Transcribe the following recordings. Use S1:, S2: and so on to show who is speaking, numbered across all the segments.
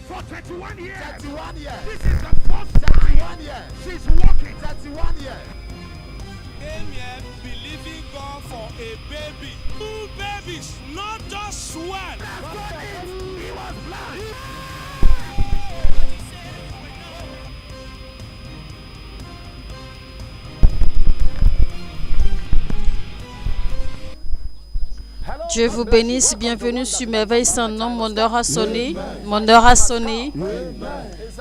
S1: For 31 years.
S2: 31 years.
S1: This is the first time
S2: 31 years.
S1: she's walking.
S2: 31 years.
S3: Came here believing God for a baby. 2 babies, not just one.
S1: He was blind.
S4: Dieu vous bénisse, bienvenue sur Merveille sans nom, mon heure a sonné, mon heure a sonné.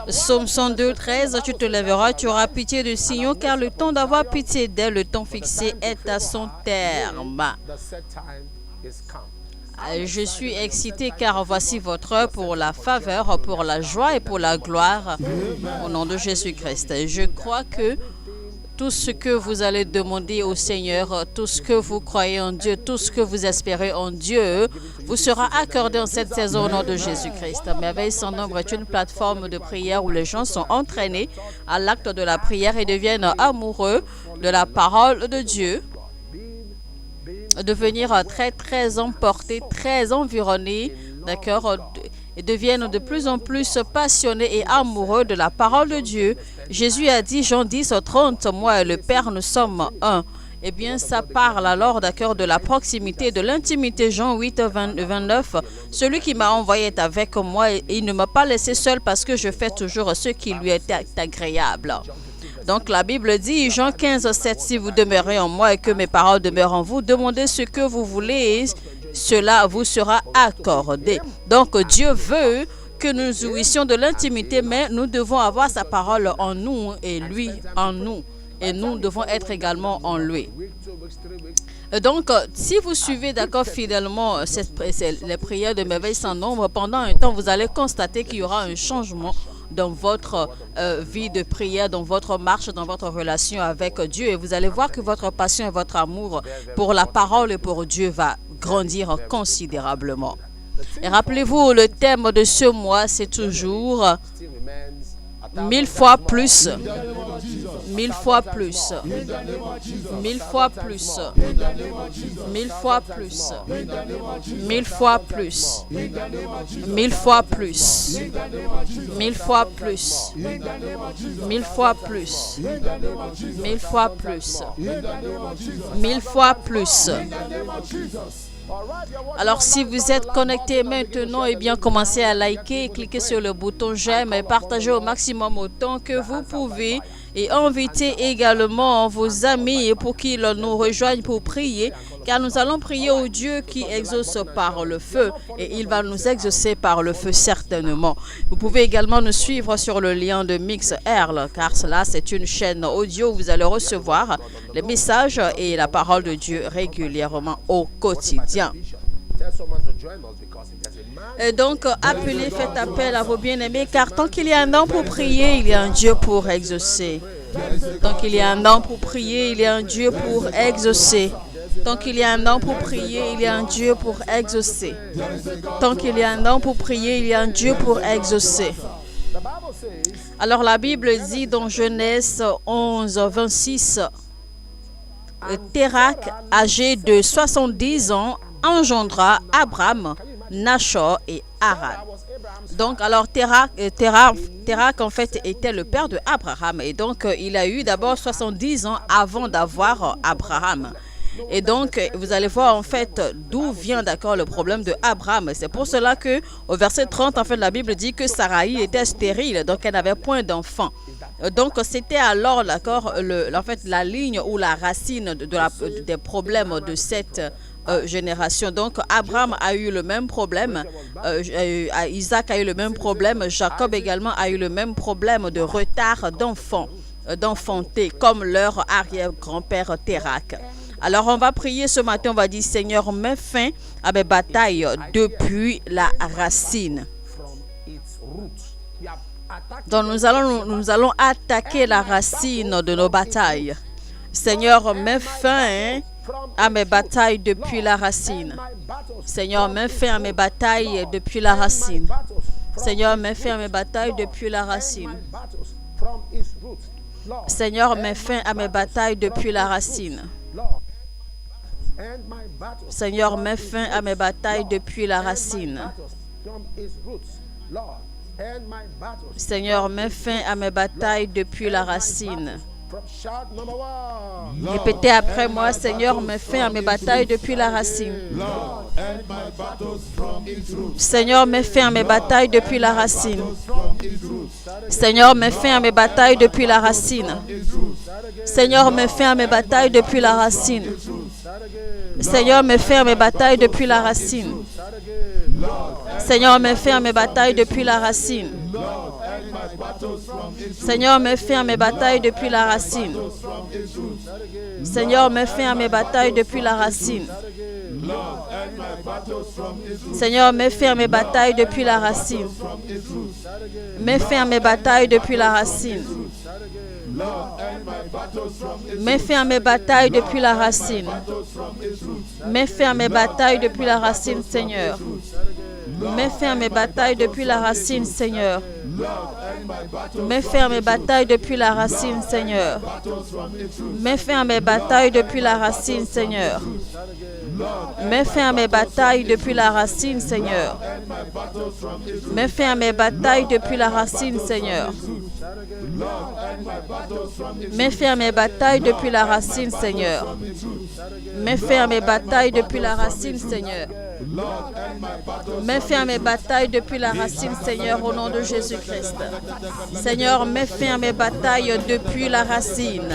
S4: Psaume 102, 13, tu te lèveras, tu auras pitié de Sion, car le temps d'avoir pitié d'elle, le temps fixé est à son terme.
S2: The set time is come.
S4: Je suis excité car voici votre heure pour la faveur, pour la joie et pour la gloire, au nom de Jésus-Christ. Je crois que tout ce que vous allez demander au Seigneur, tout ce que vous croyez en Dieu, tout ce que vous espérez en Dieu, vous sera accordé en cette saison au nom de Jésus-Christ. Merveille sans nombre est une plateforme de prière où les gens sont entraînés à l'acte de la prière et deviennent amoureux de la parole de Dieu, devenir très emportés, très environnés, d'accord, et deviennent de plus en plus passionnés et amoureux de la parole de Dieu. Jésus a dit, Jean 10, 30, moi et le Père, nous sommes un. Eh bien, ça parle alors, d'accord, de la proximité, de l'intimité. Jean 8, 29, celui qui m'a envoyé est avec moi et il ne m'a pas laissé seul parce que je fais toujours ce qui lui est agréable. Donc, la Bible dit, Jean 15, 7, si vous demeurez en moi et que mes paroles demeurent en vous, demandez ce que vous voulez, cela vous sera accordé. Donc, Dieu veut que nous jouissions de l'intimité, mais nous devons avoir sa parole en nous et lui en nous. Et nous devons être également en lui. Donc, si vous suivez d'accord fidèlement les prières de Merveille sans nombre, pendant un temps, vous allez constater qu'il y aura un changement dans votre vie de prière, dans votre marche, dans votre relation avec Dieu. Et vous allez voir que votre passion et votre amour pour la parole et pour Dieu va grandir considérablement. Et rappelez-vous, le thème de ce mois, c'est toujours 1000 fois plus. 1000 fois plus. 1000 fois plus. 1000 fois plus. 1000 fois plus. 1000 fois plus. 1000 fois plus. 1000 fois plus. 1000 fois plus. 1000 fois plus. Alors, si vous êtes connecté maintenant, eh bien, commencez à liker, cliquez sur le bouton j'aime et partagez au maximum autant que vous pouvez. Et invitez également vos amis pour qu'ils nous rejoignent pour prier, car nous allons prier au Dieu qui exauce par le feu et il va nous exaucer par le feu certainement. Vous pouvez également nous suivre sur le lien de MixErl, car cela c'est une chaîne audio où vous allez recevoir les messages et la parole de Dieu régulièrement au quotidien. Et donc, appelez, faites appel à vos bien-aimés, car tant qu'il y a un homme pour prier, il y a un Dieu pour exaucer. Tant qu'il y a un homme pour prier, il y a un Dieu pour exaucer. Tant qu'il y a un homme pour prier, il y a un Dieu pour exaucer. Tant qu'il y a un homme pour prier, il y a un Dieu pour exaucer. Alors, la Bible dit dans Genèse 11, 26, Térak, âgé de 70 ans, engendra Abraham, Nachor et Haran. Donc, alors Térak en fait était le père de Abraham et donc il a eu d'abord 70 ans avant d'avoir Abraham. Et donc, vous allez voir en fait d'où vient d'accord le problème de Abraham. C'est pour cela que au verset 30, en fait, la Bible dit que Sarai était stérile, donc elle n'avait point d'enfant. Donc, c'était alors d'accord en fait la ligne ou la racine des problèmes de cette génération. Donc, Abraham a eu le même problème, Isaac a eu le même problème, Jacob également a eu le même problème de retard d'enfanter, comme leur arrière-grand-père Térak. Alors, on va prier ce matin, on va dire, Seigneur, mets fin à mes batailles depuis la racine. Donc, nous allons attaquer la racine de nos batailles. Seigneur, mets fin à mes batailles depuis la racine. Seigneur, mets fin à mes batailles depuis la racine. Seigneur, mets fin à mes batailles depuis la racine. Seigneur, mets fin à mes batailles depuis la racine. Seigneur, mets fin à mes batailles depuis la racine.
S2: end my battles.
S4: Seigneur, mets fin à mes batailles depuis la racine.
S2: From shout number one.
S4: Répétez après moi, Seigneur, mets fin à mes batailles depuis la racine.
S3: Lord, end my battles from its roots.
S4: Seigneur, mets fin à mes batailles depuis la racine.
S3: From its roots.
S4: Seigneur, mets fin à mes batailles depuis la racine. Seigneur, mets fin à mes batailles depuis la racine. Seigneur, mets fin à mes batailles depuis la racine. Seigneur, mets fin à mes batailles depuis la racine. Seigneur, mets fin à mes batailles depuis la racine. Seigneur, mets fin à mes batailles depuis la racine. Seigneur, mets fin à mes batailles depuis la racine. Mets fin à mes batailles depuis la racine. Mets fin à mes batailles depuis la racine. Mets fin à mes batailles depuis la racine, Seigneur. Mets fin à mes batailles depuis la racine, Seigneur. Mets fin à mes batailles depuis la racine, Seigneur. Mets fin à mes batailles depuis la racine, Seigneur. Mets fin à mes batailles depuis la racine, Seigneur. Mets fin à mes batailles depuis la racine, Seigneur. Mets fin à mes batailles depuis la racine, Seigneur. Mets fin à mes batailles depuis la racine, Seigneur. Mets fin à mes batailles depuis la racine, Seigneur, au nom de Jésus-Christ. Seigneur, mets fin à mes batailles depuis la racine.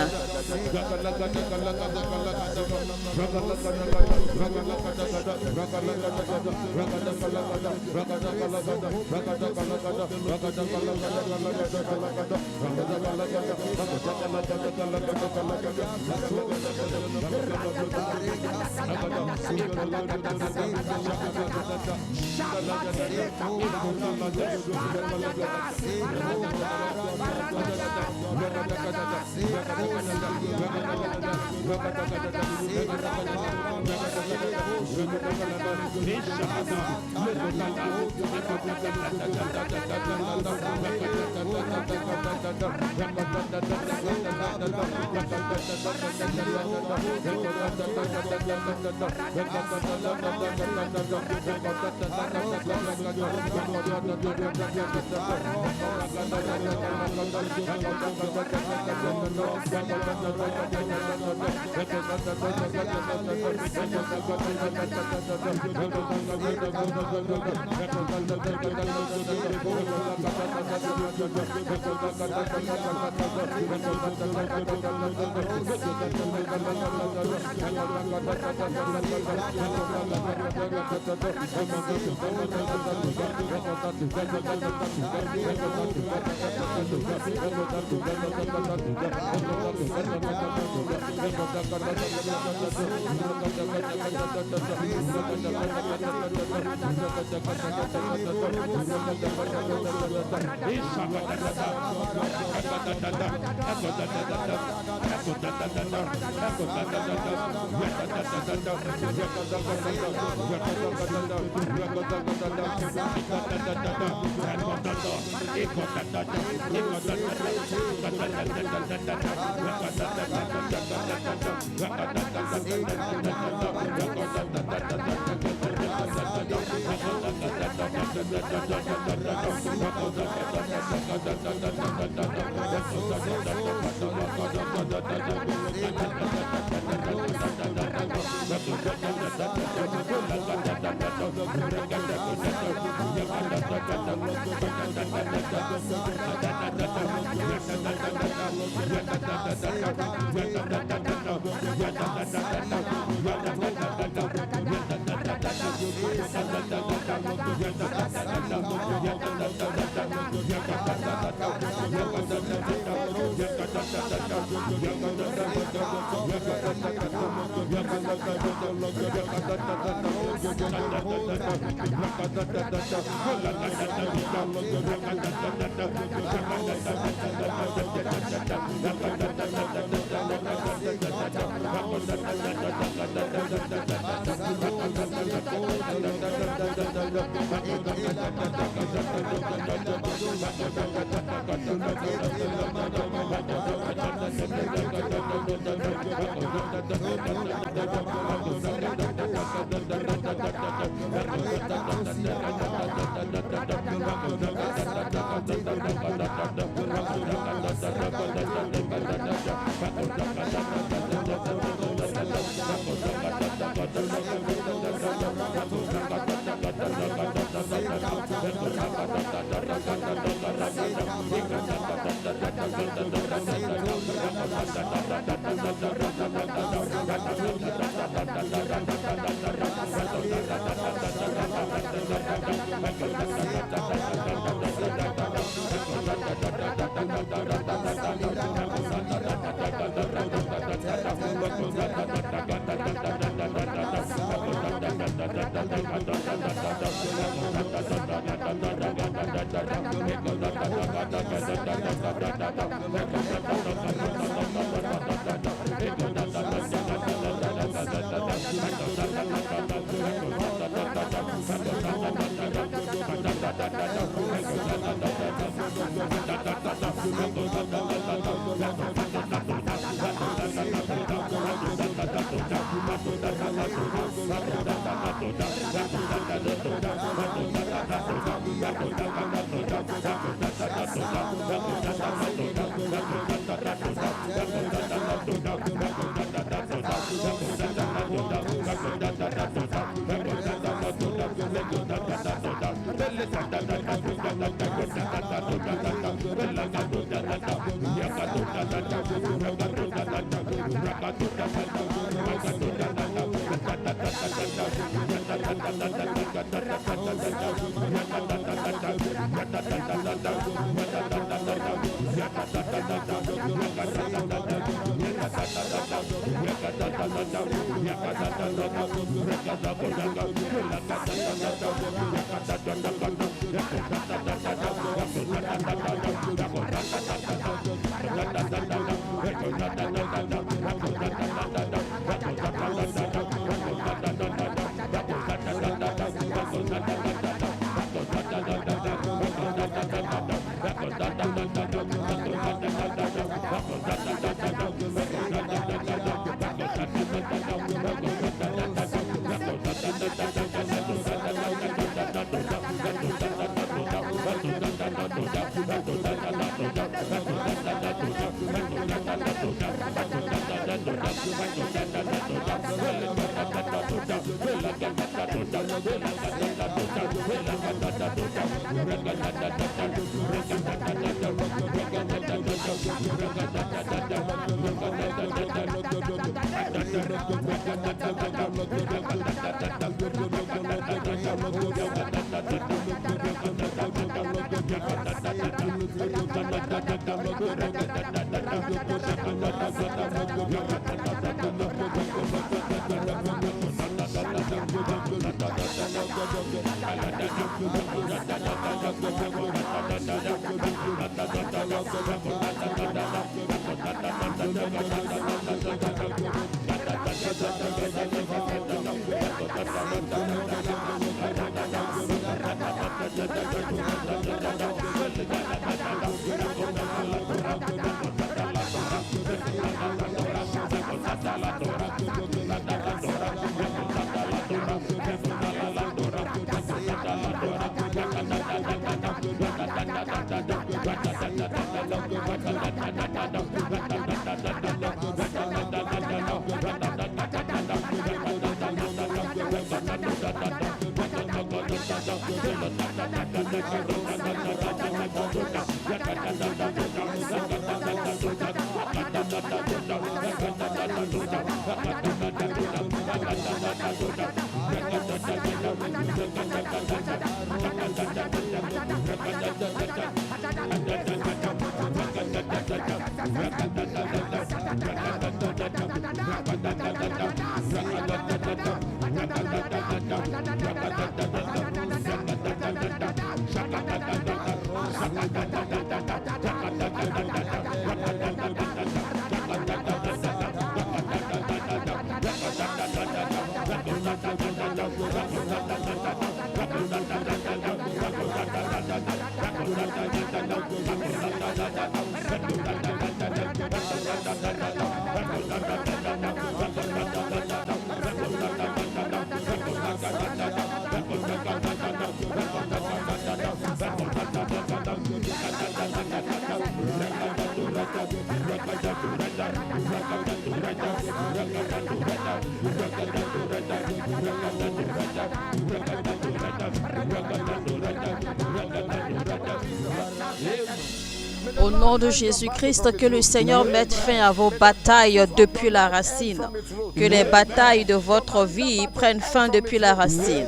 S4: Au nom de Jésus-Christ, que le Seigneur mette fin à vos batailles depuis la racine. Que les batailles de votre vie prennent fin depuis la racine.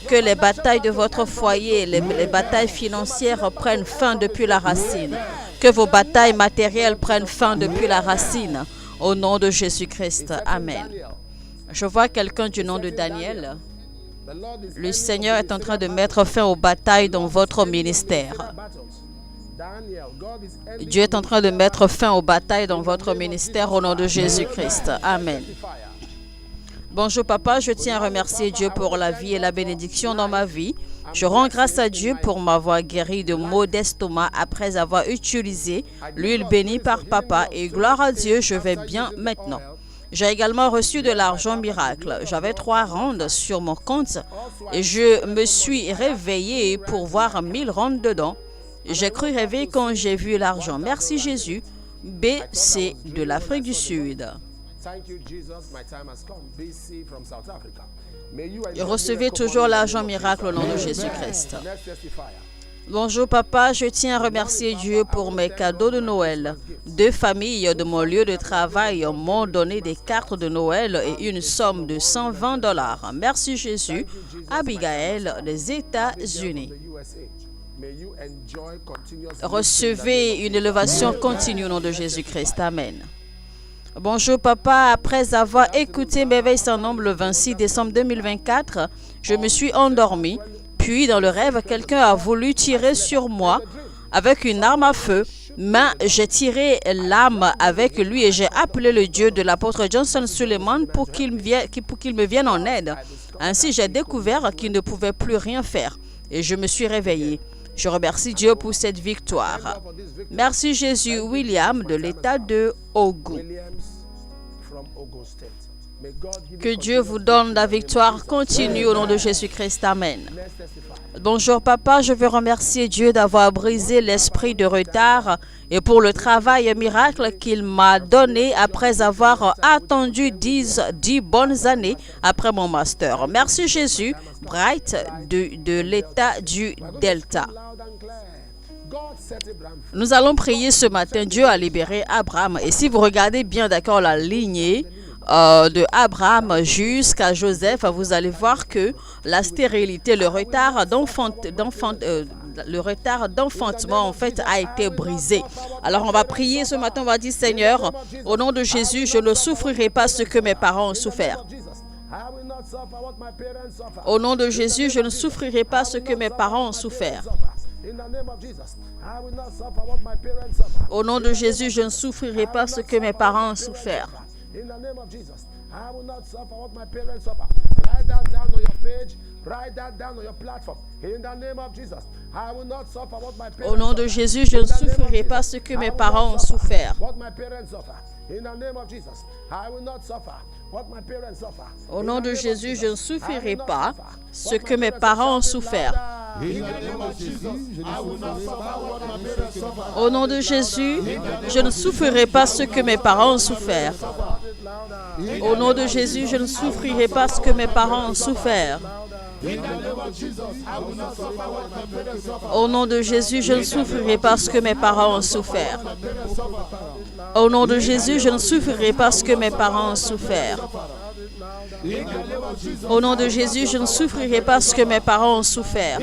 S4: Que les batailles de votre foyer, les batailles financières prennent fin depuis la racine. Que vos batailles matérielles prennent fin depuis la racine. Au nom de Jésus-Christ. Amen. Je vois quelqu'un du nom de Daniel. Le Seigneur est en train de mettre fin aux batailles dans votre ministère. Dieu est en train de mettre fin aux batailles dans votre ministère au nom de Jésus-Christ. Amen. Bonjour papa, je tiens à remercier Dieu pour la vie et la bénédiction dans ma vie. Je rends grâce à Dieu pour m'avoir guéri de maux d'estomac après avoir utilisé l'huile bénie par papa et gloire à Dieu, je vais bien maintenant. J'ai également reçu de l'argent miracle. J'avais 3 rondes sur mon compte et je me suis réveillée pour voir 1000 rondes dedans. J'ai cru rêver quand j'ai vu l'argent. Merci Jésus. BC de l'Afrique du Sud. Recevez toujours l'argent miracle au nom de Jésus-Christ. Bonjour papa, je tiens à remercier Dieu pour mes cadeaux de Noël. 2 familles de mon lieu de travail m'ont donné des cartes de Noël et une somme de 120 $. Merci Jésus. Abigail des États-Unis. Recevez une élévation continue au nom de Jésus-Christ. Amen. Bonjour papa, après avoir écouté Merveille sans nombre le 26 décembre 2024, je me suis endormi. Puis dans le rêve, quelqu'un a voulu tirer sur moi avec une arme à feu. Mais j'ai tiré l'arme avec lui et j'ai appelé le Dieu de l'apôtre Johnson Suleiman pour qu'il me vienne en aide. Ainsi, j'ai découvert qu'il ne pouvait plus rien faire et je me suis réveillé. Je remercie Dieu pour cette victoire. Merci Jésus. William de l'État de Ogun. Que Dieu vous donne la victoire continue au nom de Jésus-Christ. Amen. Bonjour papa, je veux remercier Dieu d'avoir brisé l'esprit de retard et pour le travail miracle qu'il m'a donné après avoir attendu 10 bonnes années après mon master. Merci Jésus. Bright de l'État du Delta. Nous allons prier ce matin. Dieu a libéré Abraham. Et si vous regardez bien d'accord la lignée de Abraham jusqu'à Joseph, vous allez voir que la stérilité, le retard d'enfantement en fait a été brisé. Alors on va prier ce matin, on va dire Seigneur, au nom de Jésus, je ne souffrirai pas ce que mes parents ont souffert. Au nom de Jésus, je ne souffrirai pas ce que mes parents ont souffert. Au nom de Jésus, je ne souffrirai pas ce que mes parents ont souffert.
S2: In the name of Jesus, I will not suffer what my parents suffer. Write that down on your page. Write that down on your platform. In the name of Jesus, I will not suffer what my parents.
S4: Au nom de Jésus, je ne souffrirai pas ce que mes parents ont souffert.
S2: What my parents suffer. In the name of Jesus, I will not suffer what my parents suffer.
S4: Au nom de Jésus, je ne souffrirai pas ce que mes parents ont souffert. Au nom de Jésus, je ne souffrirai pas ce que mes parents ont souffert. Au nom de Jésus, je ne souffrirai pas ce que mes parents ont souffert. Au nom de Jésus, je ne souffrirai pas ce que mes parents ont souffert. Au nom de Jésus, je ne souffrirai pas ce que mes parents ont souffert. Au nom de Jésus, je ne souffrirai pas ce que mes parents ont souffert.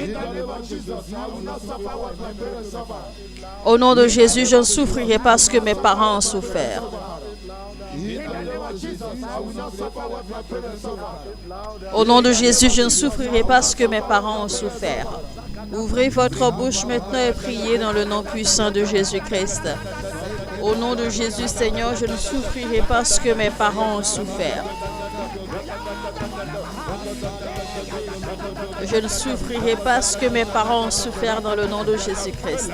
S4: Au nom de Jésus, je ne souffrirai pas ce que mes parents ont souffert. Au nom de Jésus, je ne souffrirai pas ce que mes parents ont souffert. Ouvrez votre bouche maintenant et priez dans le nom puissant de Jésus-Christ. Au nom de Jésus, Seigneur, je ne souffrirai pas ce que mes parents ont souffert. Je ne souffrirai pas ce que mes parents ont souffert dans le nom de Jésus-Christ.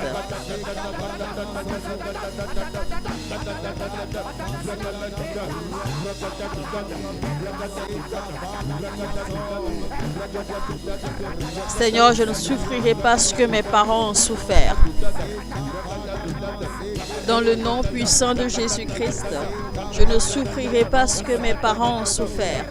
S4: Seigneur, je ne souffrirai pas ce que mes parents ont souffert. Dans le nom puissant de Jésus-Christ, je ne souffrirai pas ce que mes parents ont souffert.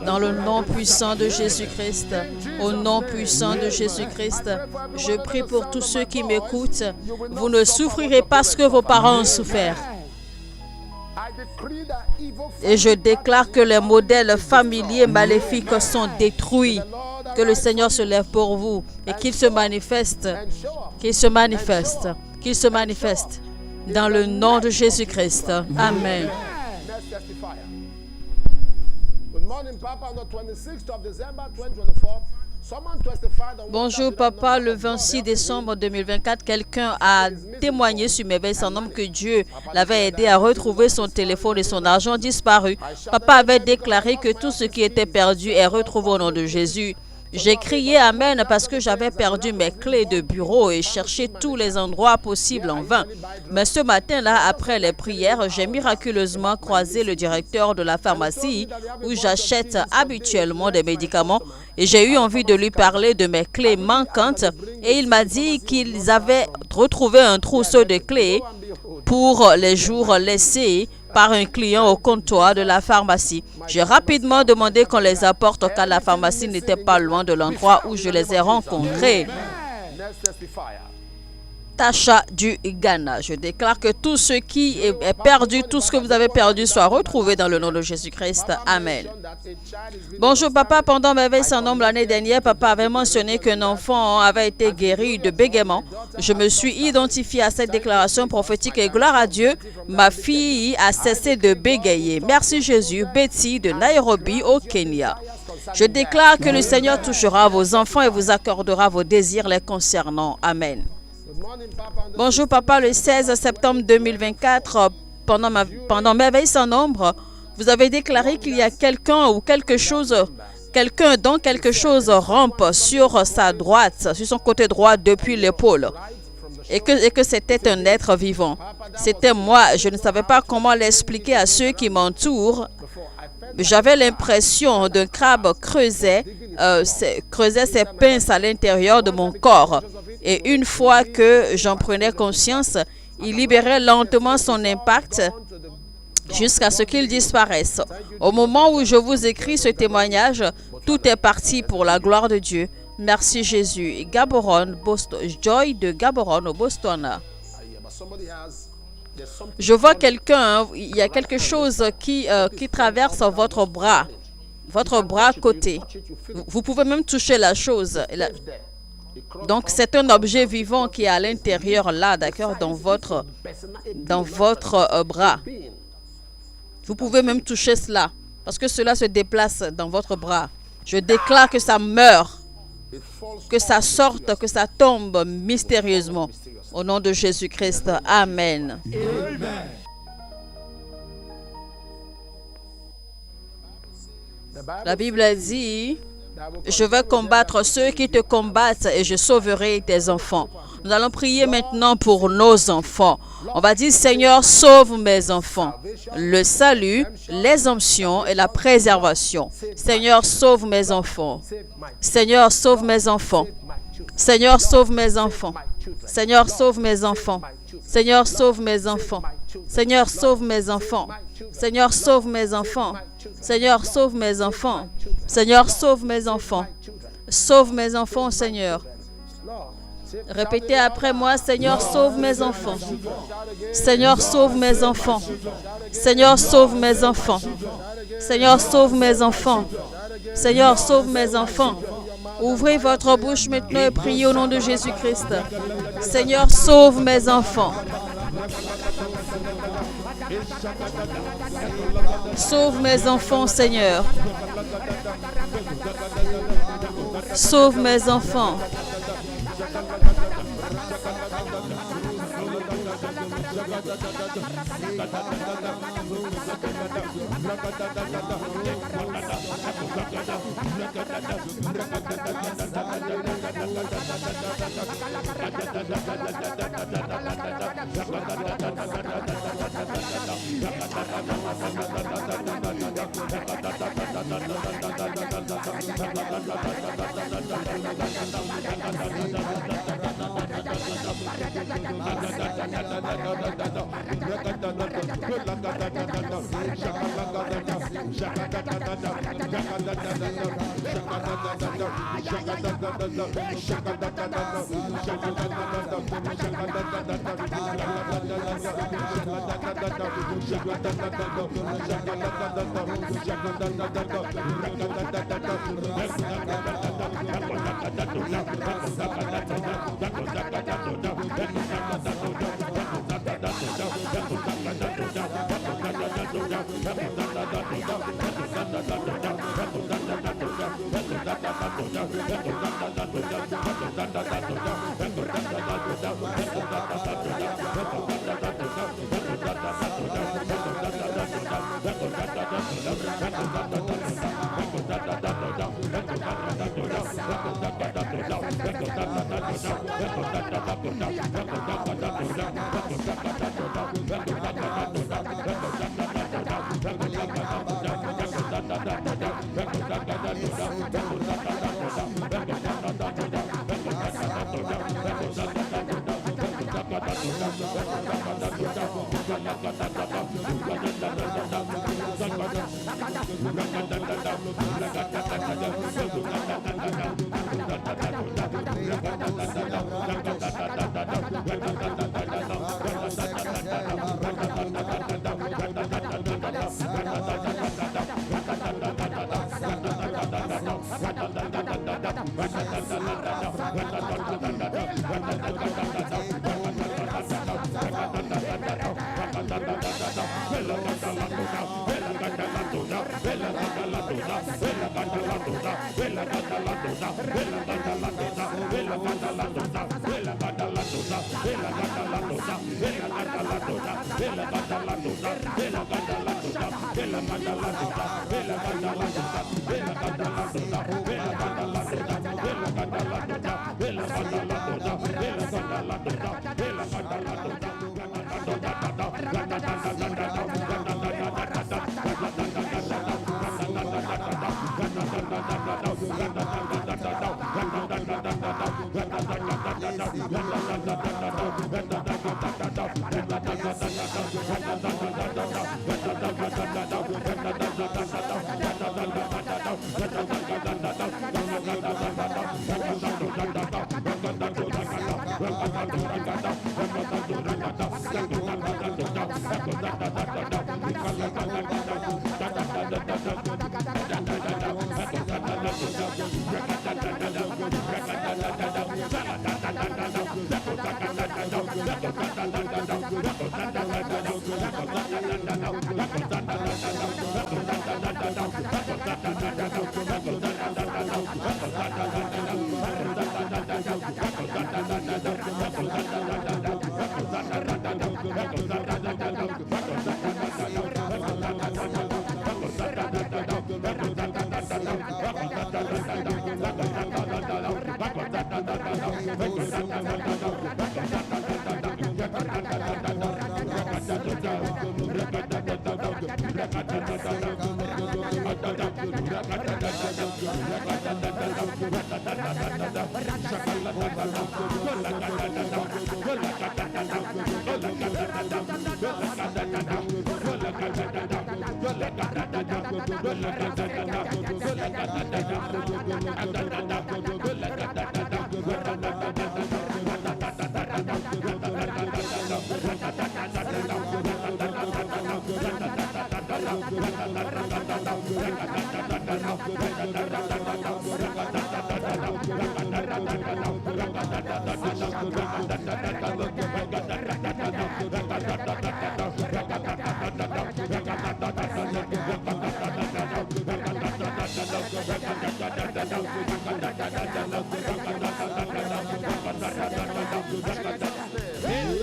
S4: Dans le nom puissant de Jésus-Christ, au nom puissant de Jésus-Christ, je prie pour tous ceux qui m'écoutent. Vous ne souffrirez pas ce que vos parents ont souffert. Et je déclare que les modèles familiers maléfiques sont détruits. Que le Seigneur se lève pour vous et qu'il se manifeste, dans le nom de Jésus-Christ. Amen. Bonjour papa, le 26 décembre 2024, quelqu'un a témoigné sur mes veilles sans nom que Dieu l'avait aidé à retrouver son téléphone et son argent disparu. Papa avait déclaré que tout ce qui était perdu est retrouvé au nom de Jésus. J'ai crié Amen parce que j'avais perdu mes clés de bureau et cherché tous les endroits possibles en vain. Mais ce matin-là, après les prières, j'ai miraculeusement croisé le directeur de la pharmacie où j'achète habituellement des médicaments et j'ai eu envie de lui parler de mes clés manquantes et il m'a dit qu'ils avaient retrouvé un trousseau de clés pour les jours laissés par un client au comptoir de la pharmacie. J'ai rapidement demandé qu'on les apporte car la pharmacie n'était pas loin de l'endroit où je les ai rencontrés. Tasha du Ghana. Je déclare que tout ce qui est perdu, tout ce que vous avez perdu soit retrouvé dans le nom de Jésus-Christ. Amen. Bonjour papa, pendant mes veilles sans nombre l'année dernière, papa avait mentionné qu'un enfant avait été guéri de bégaiement. Je me suis identifié à cette déclaration prophétique et gloire à Dieu, ma fille a cessé de bégayer. Merci Jésus. Betty de Nairobi au Kenya. Je déclare que le Seigneur touchera vos enfants et vous accordera vos désirs les concernant. Amen. Bonjour papa, le 16 septembre 2024, pendant mes veilles sans nombre, vous avez déclaré qu'il y a quelqu'un ou quelque chose, quelqu'un dont quelque chose rampe sur sa droite, sur son côté droit depuis l'épaule, et que c'était un être vivant. C'était moi, je ne savais pas comment l'expliquer à ceux qui m'entourent. J'avais l'impression d'un crabe creusait ses pinces à l'intérieur de mon corps. Et une fois que j'en prenais conscience, il libérait lentement son impact jusqu'à ce qu'il disparaisse. Au moment où je vous écris ce témoignage, tout est parti pour la gloire de Dieu. Merci Jésus. Gaborone, Joy de Gaborone au Botswana. Je vois quelqu'un, il y a quelque chose qui traverse votre bras côté. Vous pouvez même toucher la chose. Donc, c'est un objet vivant qui est à l'intérieur là, d'accord, dans votre bras. Vous pouvez même toucher cela, parce que cela se déplace dans votre bras. Je déclare que ça meurt, que ça sorte, que ça tombe mystérieusement. Au nom de Jésus-Christ, Amen. La Bible dit, je vais combattre ceux qui te combattent et je sauverai tes enfants. Nous allons prier maintenant pour nos enfants. On va dire, Seigneur, sauve mes enfants. Le salut, les onctions et la préservation. Seigneur, sauve mes enfants. Seigneur, sauve mes enfants. Seigneur, sauve mes enfants. Seigneur, sauve mes enfants. Seigneur, sauve mes enfants. Seigneur, sauve mes enfants. Seigneur, sauve mes enfants. Seigneur, sauve mes enfants. Seigneur, sauve mes enfants. Sauve mes enfants, Seigneur. Répétez après moi, Seigneur, sauve mes enfants. Seigneur, sauve mes enfants. Seigneur, sauve mes enfants. Seigneur, sauve mes enfants. Seigneur, sauve mes enfants. Ouvrez votre bouche maintenant et priez au nom de Jésus-Christ. Seigneur, sauve mes enfants. Sauve mes enfants, Seigneur. Sauve mes enfants.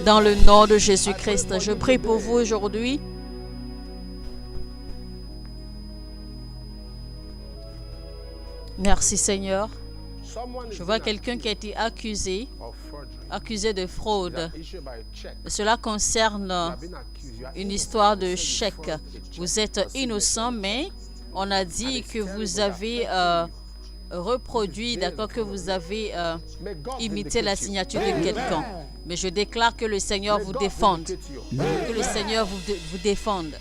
S4: Dans le nom de Jésus-Christ, je prie pour vous aujourd'hui. Merci Seigneur. Je vois quelqu'un qui a été accusé de fraude. Cela concerne une histoire de chèque. Vous êtes innocent, mais on a dit que vous avez reproduit, d'accord, que vous avez imité la signature de quelqu'un. Mais je déclare que le Seigneur vous défende. Que le Seigneur vous défende.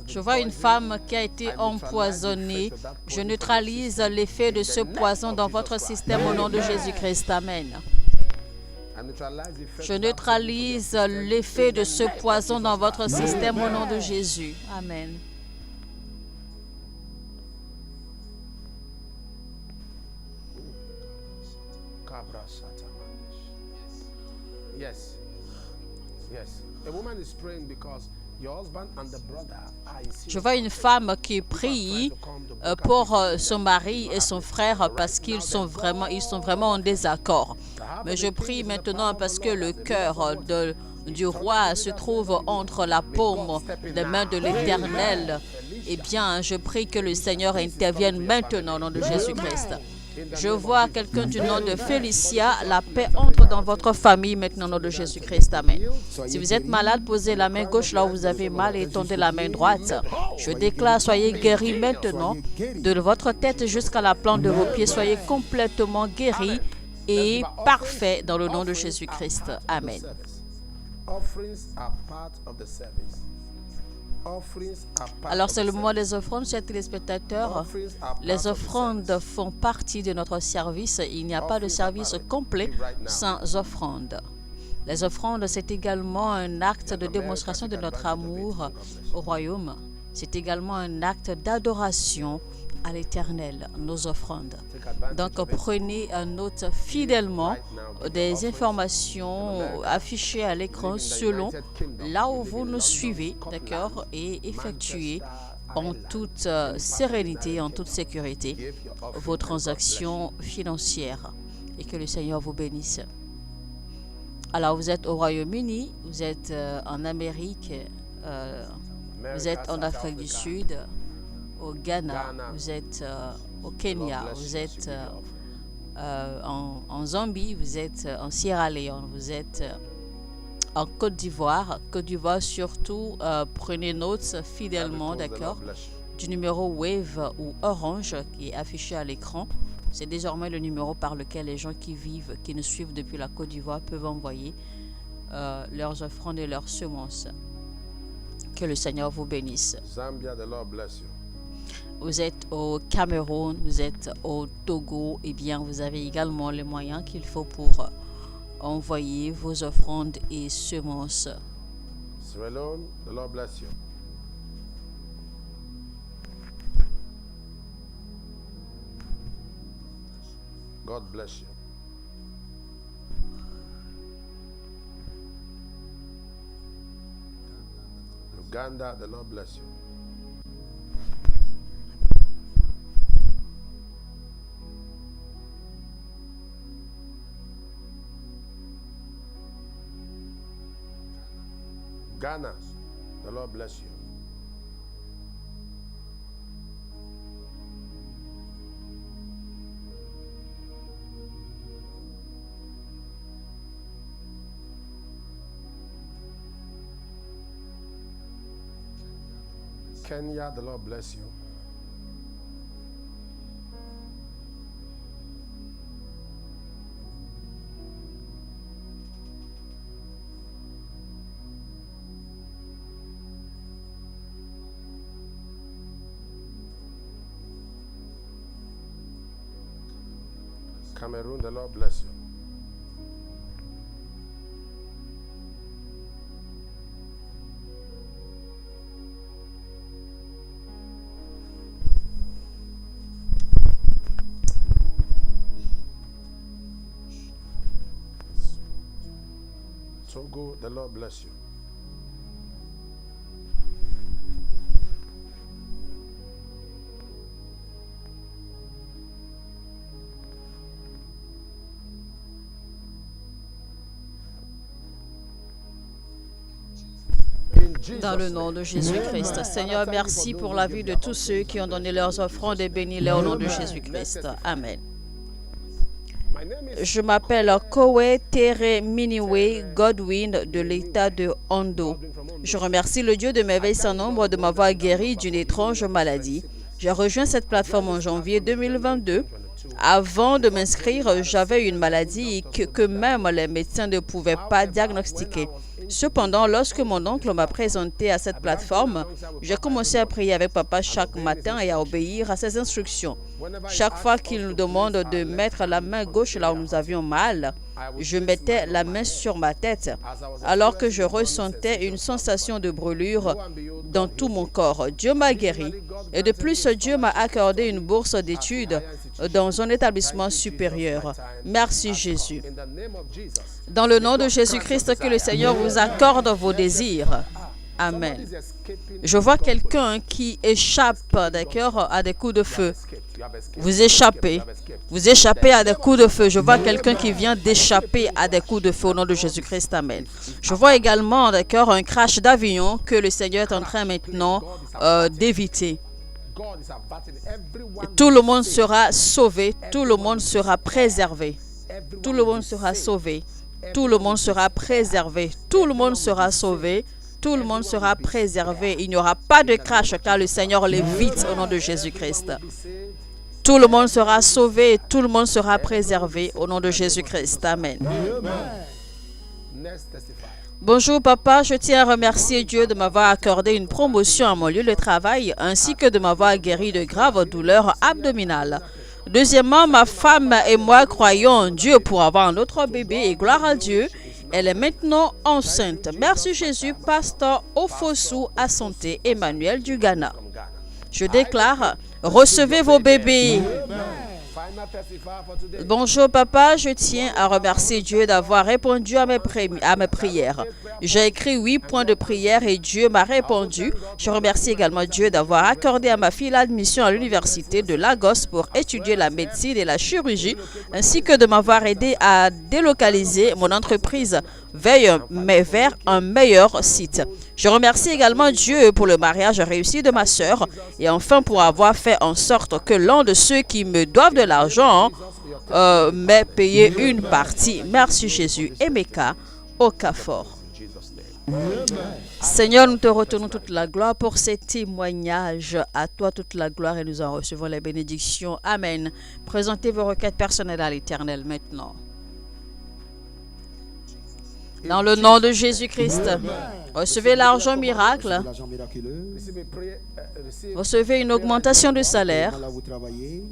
S4: Je vois une femme qui a été empoisonnée. Je neutralise l'effet de ce poison dans votre système au nom de Jésus-Christ. Amen. Je neutralise l'effet de ce poison dans votre système au nom de Jésus. Amen.
S2: Yes. Yes. A woman is praying because your husband and the brother are in
S4: Je vois une femme qui prie pour son mari et son frère parce qu'ils sont vraiment en désaccord. Mais je prie maintenant parce que le cœur du roi se trouve entre la paume des mains de l'Éternel. Eh bien, je prie que le Seigneur intervienne maintenant au nom de Jésus-Christ. Je vois quelqu'un du nom de Félicia. La paix entre dans votre famille maintenant au nom de Jésus-Christ. Amen. Si vous êtes malade, posez la main gauche là où vous avez mal et tendez la main droite. Je déclare, soyez guéris maintenant de votre tête jusqu'à la plante de vos pieds. Soyez complètement guéris et parfaits dans le nom de Jésus-Christ. Amen. Alors, c'est le moment des offrandes, chers téléspectateurs. Les offrandes font partie de notre service. Il n'y a pas de service complet sans offrande. Les offrandes, c'est également un acte de démonstration de notre amour au royaume. C'est également un acte d'adoration à l'Éternel, nos offrandes. Donc, prenez note fidèlement des informations affichées à l'écran selon là où vous nous suivez, d'accord, et effectuez en toute sérénité, en toute sécurité vos transactions financières et que le Seigneur vous bénisse. Alors, vous êtes au Royaume-Uni, vous êtes en Amérique, vous êtes en Afrique du Sud, au Ghana, vous êtes au Kenya, vous êtes en Zambie, vous êtes en Sierra Leone, vous êtes en Côte d'Ivoire. Côte d'Ivoire surtout, prenez note fidèlement, d'accord, du numéro Wave ou Orange qui est affiché à l'écran. C'est désormais le numéro par lequel les gens qui nous suivent depuis la Côte d'Ivoire peuvent envoyer leurs offrandes et leurs semences. Que le Seigneur vous bénisse.
S2: Zambia, the Lord bless you.
S4: Vous êtes au Cameroun, vous êtes au Togo, eh bien, vous avez également les moyens qu'il faut pour envoyer vos offrandes et semences.
S2: Sierra Leone, the Lord bless you. God bless you. Uganda, the Lord bless you. Ghana, the Lord bless you. Kenya, the Lord bless you. Cameroon, the Lord bless you. Togo, the Lord bless you.
S4: Dans le nom de Jésus-Christ. Seigneur, merci pour la vie de tous ceux qui ont donné leurs offrandes et bénis-les au nom de Jésus-Christ. Amen. Je m'appelle Kowe Tere Miniwe Godwin de l'État de Ondo. Je remercie le Dieu de merveilles sans nombre de m'avoir guéri d'une étrange maladie. J'ai rejoint cette plateforme en janvier 2022. Avant de m'inscrire, j'avais une maladie que même les médecins ne pouvaient pas diagnostiquer. Cependant, lorsque mon oncle m'a présenté à cette plateforme, j'ai commencé à prier avec papa chaque matin et à obéir à ses instructions. Chaque fois qu'il nous demande de mettre la main gauche là où nous avions mal, je mettais la main sur ma tête, alors que je ressentais une sensation de brûlure dans tout mon corps. Dieu m'a guéri et de plus, Dieu m'a accordé une bourse d'études dans un établissement supérieur. Merci Jésus. Dans le nom de Jésus-Christ, que le Seigneur vous accorde vos désirs. Amen. Je vois quelqu'un qui échappe, d'accord, à des coups de feu. Vous échappez à des coups de feu. Je vois quelqu'un qui vient d'échapper à des coups de feu au nom de Jésus-Christ. Amen. Je vois également, d'accord, un crash d'avion que le Seigneur est en train maintenant d'éviter. Tout le monde sera sauvé, tout le monde sera préservé. Tout le monde sera sauvé. Tout le monde sera préservé. Tout le monde sera sauvé. Tout le monde sera préservé. Il n'y aura pas de crash car le Seigneur l'évite au nom de Jésus-Christ. Tout le monde sera sauvé et tout le monde sera préservé au nom de Jésus-Christ. Amen. Bonjour papa, je tiens à remercier Dieu de m'avoir accordé une promotion à mon lieu de travail ainsi que de m'avoir guéri de graves douleurs abdominales. Deuxièmement, ma femme et moi croyons en Dieu pour avoir un autre bébé et gloire à Dieu. Elle est maintenant enceinte. Merci Jésus, pasteur Ofosu Asante Emmanuel du Ghana. Je déclare, recevez vos bébés. Bonjour papa, je tiens à remercier Dieu d'avoir répondu à mes prières. J'ai écrit 8 points de prière et Dieu m'a répondu. Je remercie également Dieu d'avoir accordé à ma fille l'admission à l'université de Lagos pour étudier la médecine et la chirurgie, ainsi que de m'avoir aidé à délocaliser mon entreprise vers un meilleur site. Je remercie également Dieu pour le mariage réussi de ma sœur et enfin pour avoir fait en sorte que l'un de ceux qui me doivent de l'argent m'ait payé une partie. Merci Jésus. Emeka Okafor. Seigneur, nous te retournons toute la gloire pour ces témoignages. À toi toute la gloire et nous en recevons les bénédictions. Amen. Présentez vos requêtes personnelles à l'Éternel maintenant. Dans le nom de Jésus-Christ, recevez l'argent miracle. Recevez une augmentation de salaire.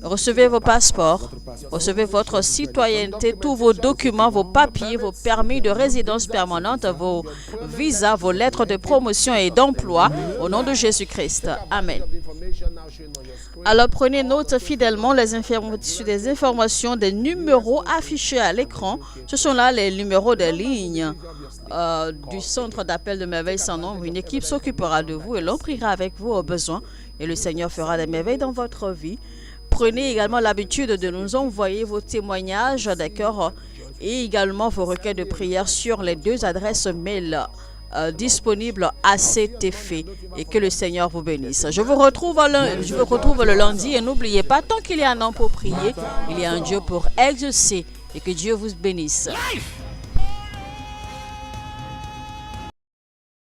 S4: Recevez vos passeports. Recevez votre citoyenneté, tous vos documents, vos papiers, vos permis de résidence permanente, vos visas, vos lettres de promotion et d'emploi au nom de Jésus-Christ. Amen. Alors prenez note fidèlement sur des informations, des numéros affichés à l'écran. Ce sont là les numéros de ligne du centre d'appel de merveilles sans nombre, une équipe s'occupera de vous et l'on priera avec vous au besoin et le Seigneur fera des merveilles dans votre vie. Prenez également l'habitude de nous envoyer vos témoignages, d'accord, et également vos requêtes de prière sur les 2 adresses mail disponibles à cet effet et que le Seigneur vous bénisse. Je vous retrouve le lundi et n'oubliez pas, tant qu'il y a un homme pour prier, il y a un Dieu pour exaucer et que Dieu vous bénisse.
S1: Life.